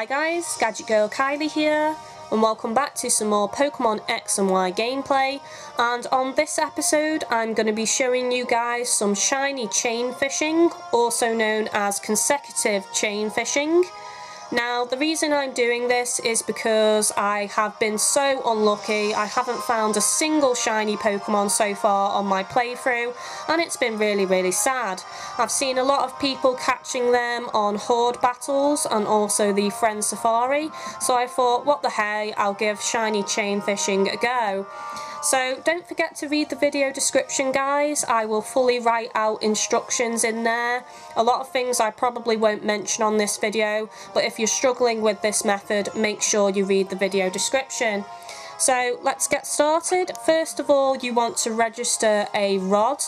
Hi guys, GadgetGirlKylie here, and welcome back to some more Pokemon X and Y gameplay. And on this episode I'm going to be showing you guys some shiny chain fishing, also known as consecutive chain fishing. Now the reason I'm doing this is because I have been so unlucky. I haven't found a single shiny Pokemon so far on my playthrough, and it's been really sad. I've seen a lot of people catching them on Horde battles and also the Friend Safari, so I thought, what the hey, I'll give shiny chain fishing a go. So don't forget to read the video description, guys. I will fully write out instructions in there. A lot of things I probably won't mention on this video, but if you're struggling with this method, make sure you read the video description. So let's get started. First of all, you want to register a rod,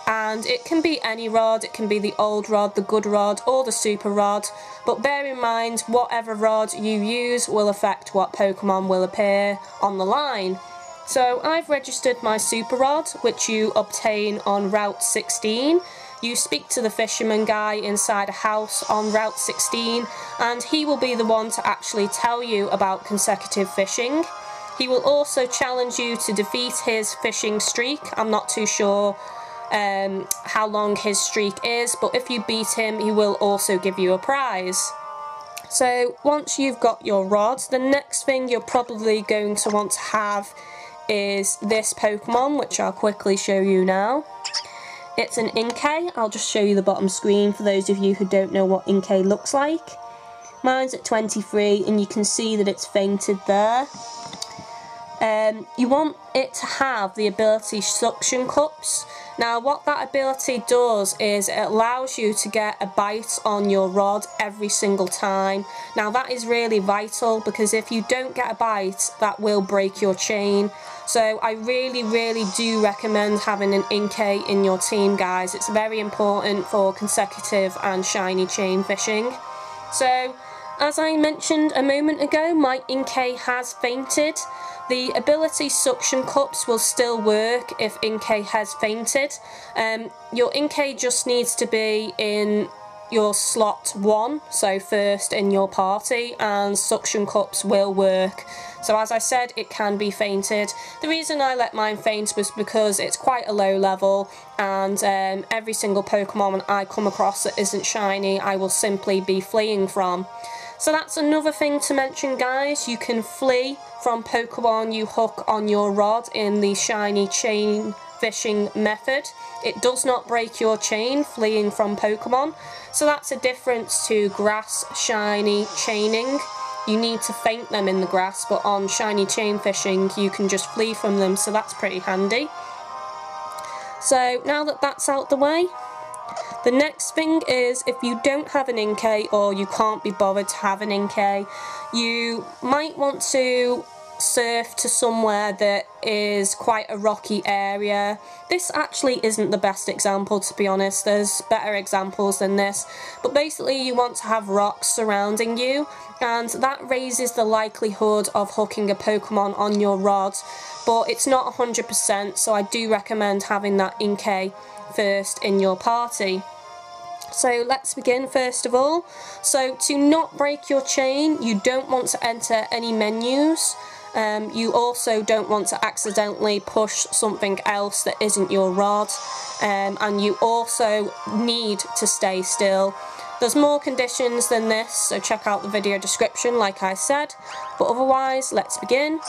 and it can be any rod. It can be the old rod, the good rod, or the super rod, but bear in mind whatever rod you use will affect what Pokemon will appear on the line. So I've registered my super rod, which you obtain on Route 16. You speak to the fisherman guy inside a house on Route 16, and he will be the one to actually tell you about consecutive fishing. He will also challenge you to defeat his fishing streak. I'm not too sure how long his streak is, but if you beat him, he will also give you a prize. So once you've got your rod, the next thing you're probably going to want to have is this Pokemon, which I'll quickly show you now. It's an Inkay. I'll just show you the bottom screen for those of you who don't know what Inkay looks like. Mine's at 23, and you can see that it's fainted there. You want it to have the ability Suction Cups. Now what that ability does is it allows you to get a bite on your rod every single time. Now that is really vital, because if you don't get a bite, that will break your chain. So I really do recommend having an Inkay in your team, guys. It's very important for consecutive and shiny chain fishing. So as I mentioned a moment ago, my Inkay has fainted. The ability Suction Cups will still work if Inkay has fainted. Your Inkay just needs to be in your slot 1, so first in your party, and Suction Cups will work. So as I said, it can be fainted. The reason I let mine faint was because it's quite a low level, and every single Pokemon I come across that isn't shiny, I will simply be fleeing from. So that's another thing to mention, guys. You can flee from Pokemon you hook on your rod in the shiny chain fishing method. It does not break your chain fleeing from Pokemon, so that's a difference to grass shiny chaining. You need to feint them in the grass, but on shiny chain fishing you can just flee from them, so that's pretty handy. So now that that's out the way, the next thing is, if you don't have an Inkay or you can't be bothered to have an Inkay, you might want to surf to somewhere that is quite a rocky area. This actually isn't the best example, to be honest. There's better examples than this, but basically you want to have rocks surrounding you, and that raises the likelihood of hooking a Pokemon on your rod, but it's not 100%, so I do recommend having that Inkay first in your party. So let's begin first of all. So to not break your chain, you don't want to enter any menus. You also don't want to accidentally push something else that isn't your rod, and you also need to stay still. There's more conditions than this, so check out the video description like I said, but otherwise let's begin.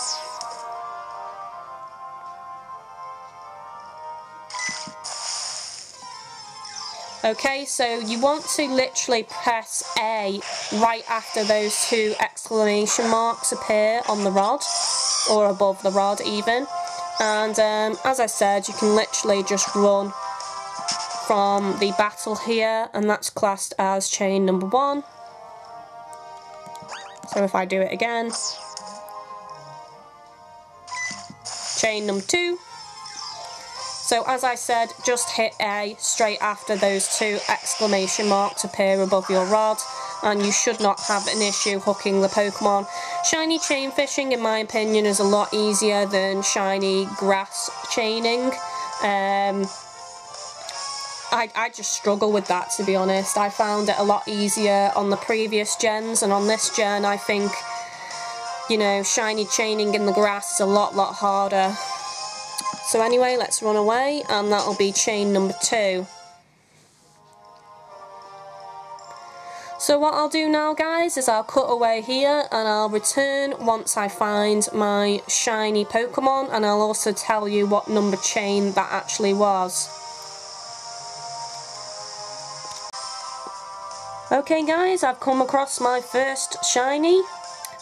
Okay, so you want to literally press A right after those two exclamation marks appear on the rod, or above the rod even, and as I said, you can literally just run from the battle here, and that's classed as chain number 1. So if I do it again, chain number 2. So as I said, just hit A straight after those two exclamation marks appear above your rod, and you should not have an issue hooking the Pokemon. Shiny chain fishing, in my opinion, is a lot easier than shiny grass chaining. I just struggle with that, to be honest. I found it a lot easier on the previous gens, and on this gen I think, you know, shiny chaining in the grass is a lot harder. So anyway, let's run away, and that'll be chain number 2. So what I'll do now, guys, is I'll cut away here and I'll return once I find my shiny Pokemon, and I'll also tell you what number chain that actually was. Okay guys, I've come across my first shiny,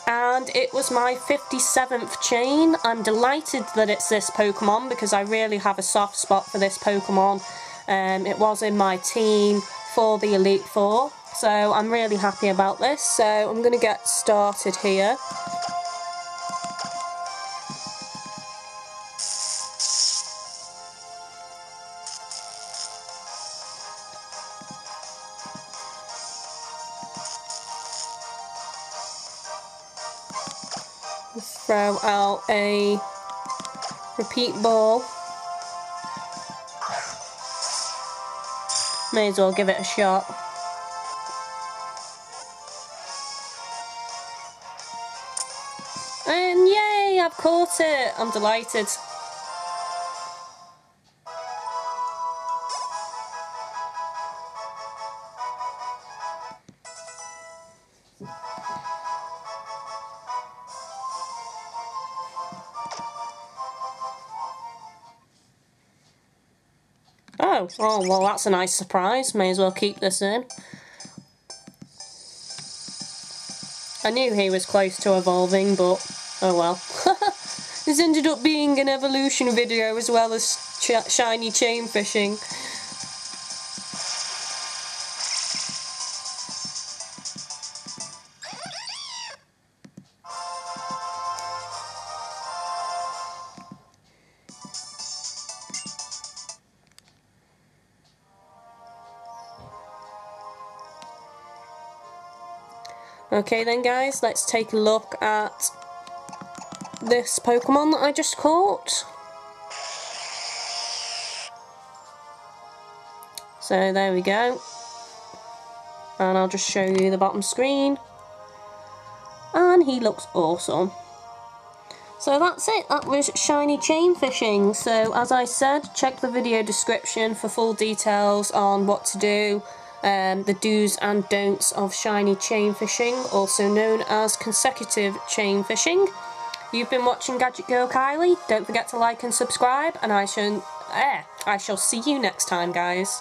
and it was my 57th chain. I'm delighted that it's this Pokemon because I really have a soft spot for this Pokemon. It was in my team for the Elite Four. So I'm really happy about this. So I'm going to get started here. Throw out a repeat ball. May as well give it a shot. And yay, I've caught it! I'm delighted. Oh, well, that's a nice surprise. May as well keep this in. I knew he was close to evolving, but oh well. This ended up being an evolution video as well as shiny chain fishing. Okay then guys, let's take a look at this Pokemon that I just caught. So there we go. And I'll just show you the bottom screen. And he looks awesome. So that's it, that was shiny chain fishing. So as I said, check the video description for full details on what to do. The do's and don'ts of shiny chain fishing, also known as consecutive chain fishing. You've been watching GadgetGirlKylie. Don't forget to like and subscribe, and I shall see you next time, guys.